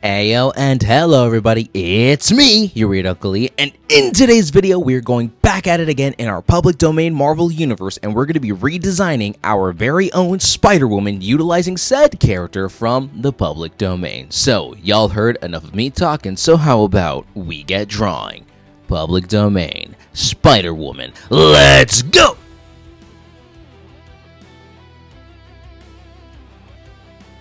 Ayo and hello everybody, it's me, your weird Uncle Lee, and in today's video we're going back at it again in our public domain Marvel universe, and we're going to be redesigning our very own Spider-Woman utilizing said character from the public domain. So, y'all heard enough of me talking, so how about we get drawing? Public domain, Spider-Woman, let's go!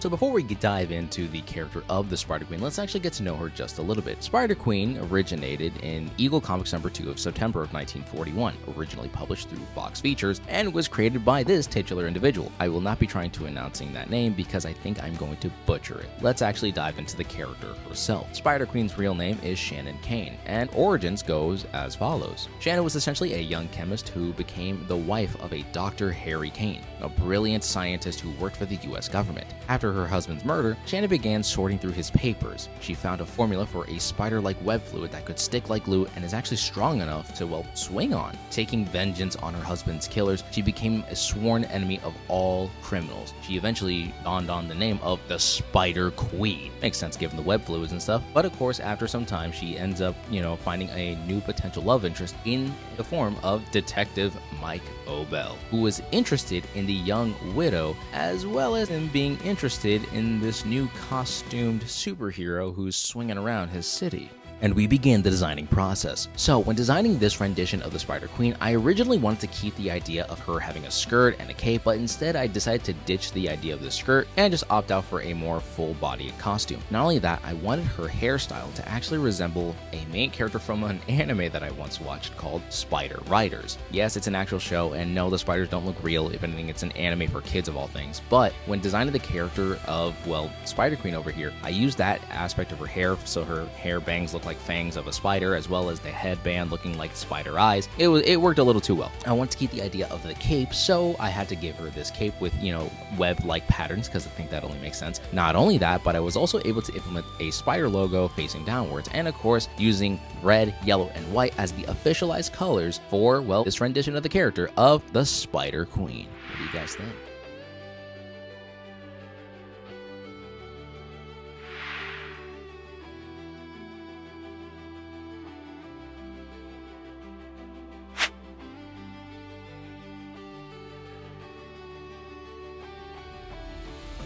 So before we dive into the character of the Spider-Queen, let's actually get to know her just a little bit. Spider-Queen originated in Eagle Comics number 2 of September of 1941, originally published through Fox Features, and was created by this titular individual. I will not be trying to announcing that name because I think I'm going to butcher it. Let's actually dive into the character herself. Spider-Queen's real name is Shannon Kane, and origins goes as follows. Shannon was essentially a young chemist who became the wife of a Dr. Harry Kane, a brilliant scientist who worked for the US government. After her husband's murder, Shannon began sorting through his papers. She found a formula for a spider-like web fluid that could stick like glue and is actually strong enough to, well, swing on. Taking vengeance on her husband's killers, she became a sworn enemy of all criminals. She eventually donned on the name of the Spider Queen. Makes sense given the web fluids and stuff, but of course after some time she ends up, finding a new potential love interest in the form of Detective Mike Obel, who was interested in the young widow as well as in being interested in this new costumed superhero who's swinging around his city. And we began the designing process. So when designing this rendition of the Spider-Queen, I originally wanted to keep the idea of her having a skirt and a cape, but instead I decided to ditch the idea of the skirt and just opt out for a more full-bodied costume. Not only that, I wanted her hairstyle to actually resemble a main character from an anime that I once watched called Spider Riders. Yes, it's an actual show, and no, the spiders don't look real. If anything, it's an anime for kids of all things. But when designing the character of, well, Spider-Queen over here, I used that aspect of her hair, so her hair bangs look like fangs of a spider, as well as the headband looking like spider eyes. It worked a little too well. I want to keep the idea of the cape, so I had to give her this cape with, web-like patterns, because I think that only makes sense. Not only that, but I was also able to implement a spider logo facing downwards, and of course, using red, yellow, and white as the officialized colors for, well, this rendition of the character of the Spider Queen. What do you guys think?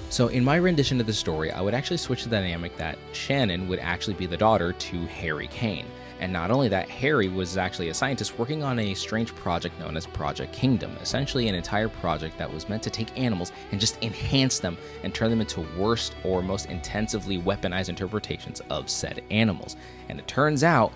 So in my rendition of the story, I would actually switch the dynamic that Shannon would actually be the daughter to Harry Kane. And not only that, Harry was actually a scientist working on a strange project known as Project Kingdom, essentially an entire project that was meant to take animals and just enhance them and turn them into worst or most intensively weaponized interpretations of said animals. And it turns out,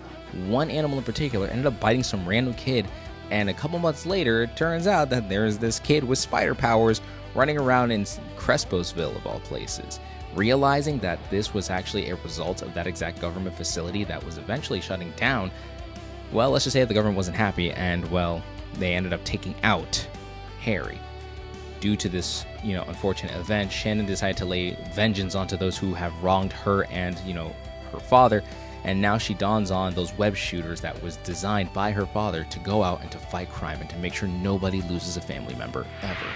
one animal in particular ended up biting some random kid, and a couple months later, it turns out that there's this kid with spider powers running around in Cresposville of all places. Realizing that this was actually a result of that exact government facility that was eventually shutting down, well, let's just say the government wasn't happy, and, well, they ended up taking out Harry. Due to this, unfortunate event, Shannon decided to lay vengeance onto those who have wronged her and, her father, and now she dons on those web shooters that was designed by her father to go out and to fight crime and to make sure nobody loses a family member ever.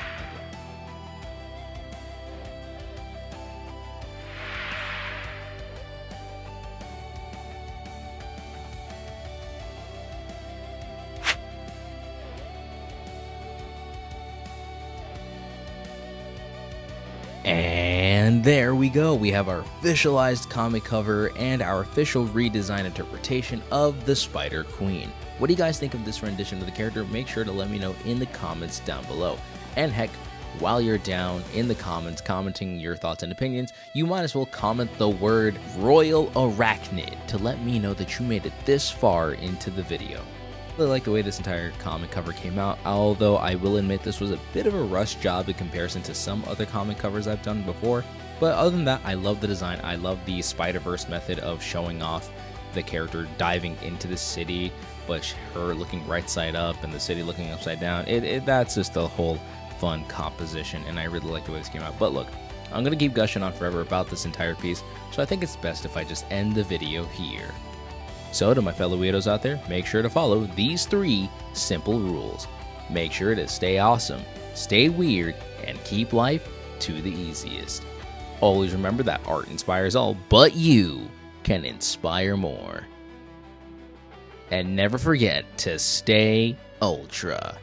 And there we go. We have our officialized comic cover and our official redesign interpretation of the Spider Queen. What do you guys think of this rendition of the character? Make sure to let me know in the comments down below. And heck, while you're down in the comments commenting your thoughts and opinions, you might as well comment the word Royal Arachnid to let me know that you made it this far into the video. I really like the way this entire comic cover came out, although I will admit this was a bit of a rush job in comparison to some other comic covers I've done before. But other than that, I love the design. I love the Spider-Verse method of showing off the character diving into the city, but her looking right side up and the city looking upside down. That's just a whole fun composition, and I really like the way this came out. But look, I'm going to keep gushing on forever about this entire piece, so I think it's best if I just end the video here. So to my fellow weirdos out there, make sure to follow these 3 simple rules. Make sure to stay awesome, stay weird, and keep life to the easiest. Always remember that art inspires all, but you can inspire more. And never forget to stay ultra.